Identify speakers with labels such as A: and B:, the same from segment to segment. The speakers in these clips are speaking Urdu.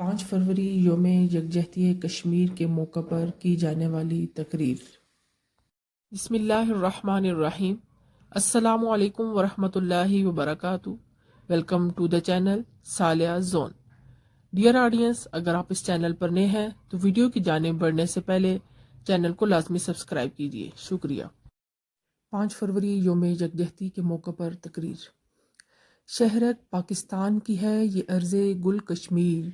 A: 5 فروری یوم یکجہتی کشمیر کے موقع پر کی جانے والی تقریر۔ بسم اللہ الرحمن الرحیم۔ السلام علیکم ورحمۃ اللہ وبرکاتہ۔ Welcome to the channel Saliha zone. Dear audience, اگر آپ اس چینل پر نئے ہیں تو ویڈیو کی جانب بڑھنے سے پہلے چینل کو لازمی سبسکرائب کیجیے، شکریہ۔ 5 فروری یوم یکجہتی کے موقع پر تقریر۔ شہرت پاکستان کی ہے یہ ارض گل کشمیر،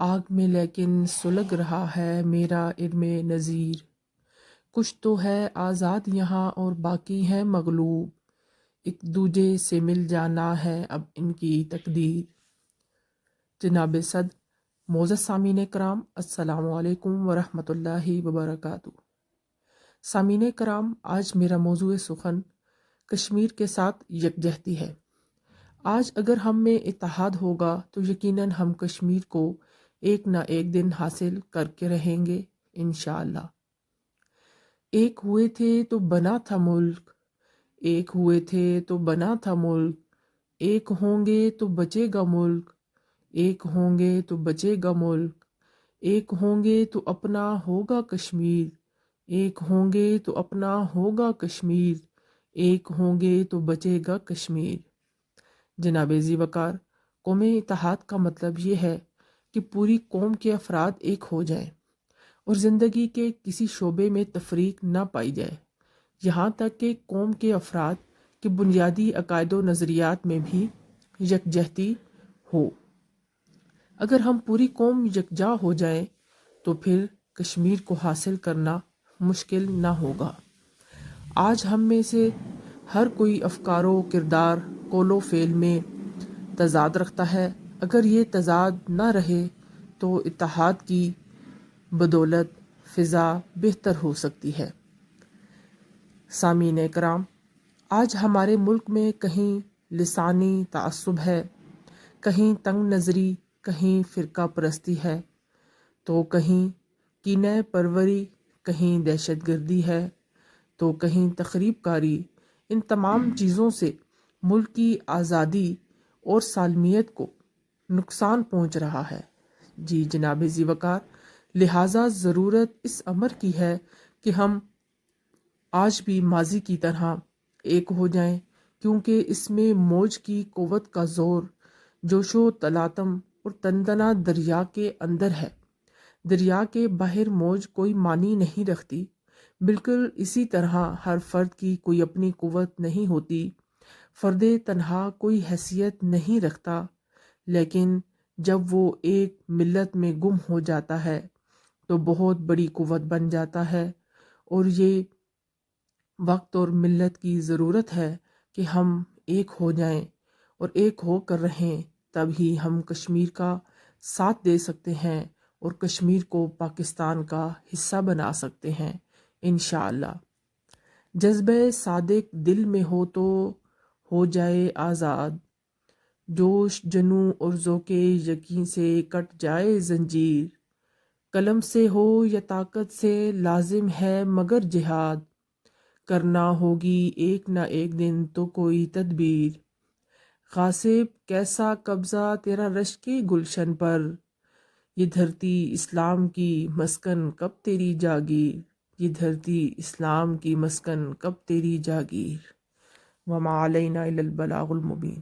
A: آگ میں لیکن سلگ رہا ہے میرا علم نظیر۔ کچھ تو ہے آزاد یہاں اور باقی ہے مغلوب، ایک دوجے سے مل جانا ہے اب ان کی تقدیر۔ جناب صدر، معزز سامعین کرام، السلام علیکم ورحمۃ اللہ وبرکاتہ۔ سامعین کرام، آج میرا موضوع سخن کشمیر کے ساتھ یکجہتی ہے۔ آج اگر ہم میں اتحاد ہوگا تو یقیناً ہم کشمیر کو ایک نہ ایک دن حاصل کر کے رہیں گے انشاءاللہ۔ ایک ہوئے تھے تو بنا تھا ملک، ایک ہوئے تھے تو بنا تھا ملک، ایک ہوں گے تو بچے گا ملک، ایک ہوں گے تو بچے گا ملک، ایک ہوں گے تو اپنا ہوگا کشمیر، ایک ہوں گے تو اپنا ہوگا کشمیر، ایک ہوں گے تو بچے گا کشمیر۔ جناب ذی وقار، قومی اتحاد کا مطلب یہ ہے کہ پوری قوم کے افراد ایک ہو جائیں اور زندگی کے کسی شعبے میں تفریق نہ پائی جائے، یہاں تک کہ قوم کے افراد کے بنیادی عقائد و نظریات میں بھی یکجہتی ہو۔ اگر ہم پوری قوم یکجا ہو جائیں تو پھر کشمیر کو حاصل کرنا مشکل نہ ہوگا۔ آج ہم میں سے ہر کوئی افکار و کردار، قول و فعل میں تضاد رکھتا ہے۔ اگر یہ تضاد نہ رہے تو اتحاد کی بدولت فضا بہتر ہو سکتی ہے۔ سامعین کرام، آج ہمارے ملک میں کہیں لسانی تعصب ہے، کہیں تنگ نظری، کہیں فرقہ پرستی ہے، تو کہیں کینہ پروری، کہیں دہشت گردی ہے، تو کہیں تخریب کاری۔ ان تمام چیزوں سے ملک کی آزادی اور سالمیت کو نقصان پہنچ رہا ہے۔ جی جناب ذی وقار، لہٰذا ضرورت اس امر کی ہے کہ ہم آج بھی ماضی کی طرح ایک ہو جائیں، کیونکہ اس میں موج کی قوت کا زور جوش و تلاطم اور تنتنا دریا کے اندر ہے۔ دریا کے باہر موج کوئی معنی نہیں رکھتی، بالکل اسی طرح ہر فرد کی کوئی اپنی قوت نہیں ہوتی، فرد تنہا کوئی حیثیت نہیں رکھتا، لیکن جب وہ ایک ملت میں گم ہو جاتا ہے تو بہت بڑی قوت بن جاتا ہے، اور یہ وقت اور ملت کی ضرورت ہے کہ ہم ایک ہو جائیں اور ایک ہو کر رہیں، تب ہی ہم کشمیر کا ساتھ دے سکتے ہیں اور کشمیر کو پاکستان کا حصہ بنا سکتے ہیں انشاءاللہ۔ جذبہ صادق دل میں ہو تو ہو جائے آزاد، جوش جنوں اور ذوق یقین سے کٹ جائے زنجیر، قلم سے ہو یا طاقت سے لازم ہے مگر جہاد، کرنا ہوگی ایک نہ ایک دن تو کوئی تدبیر، غاصب کیسا قبضہ تیرا رشک گلشن پر، یہ دھرتی اسلام کی مسکن کب تیری جاگیر، یہ دھرتی اسلام کی مسکن کب تیری جاگیر۔ وما علینا الا البلاغ المبین۔